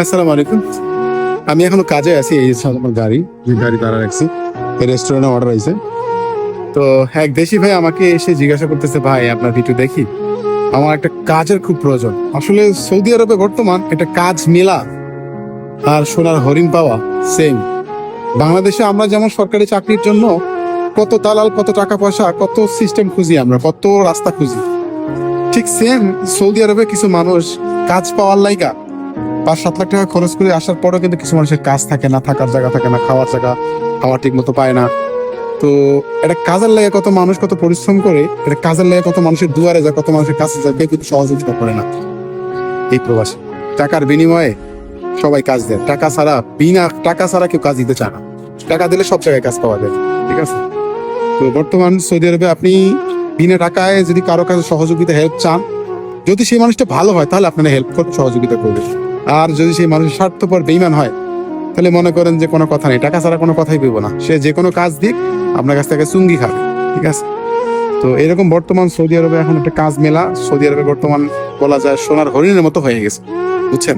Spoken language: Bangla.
আসসালামু আলাইকুম। আমি এখনো কাজে আছি। এই আমার গাড়ি দাঁড়া রাখছি, রেস্টুরেন্টে অর্ডার হয়েছে। তো এক দেশি ভাই আমাকে এসে জিজ্ঞাসা করতেছে, ভাই আপনার ভিডিও দেখি, আমার একটা কাজের খুব প্রয়োজন। আসলে সৌদি আরবে বর্তমান একটা কাজ মেলা আর সোনার হরিণ পাওয়া সেম। বাংলাদেশে আমরা যেমন সরকারি চাকরির জন্য কত দালাল, কত টাকা পয়সা, কত সিস্টেম খুঁজি, আমরা কত রাস্তা খুঁজি, ঠিক সেম সৌদি আরবে কিছু মানুষ কাজ পাওয়ার লাইগা 5-7 লাখ টাকা খরচ করে আসার পরেও কিন্তু কিছু মানুষের কাজ থাকে না, থাকার জায়গা থাকে না, খাওয়ার জায়গা খাওয়া ঠিক মতো পায় না। তো এটা কাজের লাগে কত মানুষ কত পরিশ্রম করে, এটা কাজের লাগে কত মানুষের দুয়ারে যায়, কত মানুষের কাছে যায়, কেউ কিন্তু সহযোগিতা করে না। এই প্রবাসী টাকার বিনিময়ে সবাই কাজ দেয়, বিনা টাকা ছাড়া কেউ কাজ দিতে চায় না। টাকা দিলে সব জায়গায় কাজ পাওয়া যায়, ঠিক আছে? তো বর্তমান সৌদি আরবে আপনি বিনা টাকায় যদি কারো কাছে সহযোগিতা হেল্প চান, যদি সেই মানুষটা ভালো হয় তাহলে আপনারা হেল্প করতে সহযোগিতা করবে। আর যদি সেই মানুষ স্বার্থপর বেঈমান হয় তাহলে মনে করেন যে কোনো কথা নেই, টাকা ছাড়া কোনো কথাই পেবো না, সে যে কোনো কাজ দিক আপনার কাছ থেকে চুঙ্গি খাবে, ঠিক আছে? তো এরকম বর্তমান সৌদি আরবে এখন একটা কাজ মেলা, সৌদি আরবে বর্তমান বলা যায় সোনার হরিণের মতো হয়ে গেছে, বুঝছেন?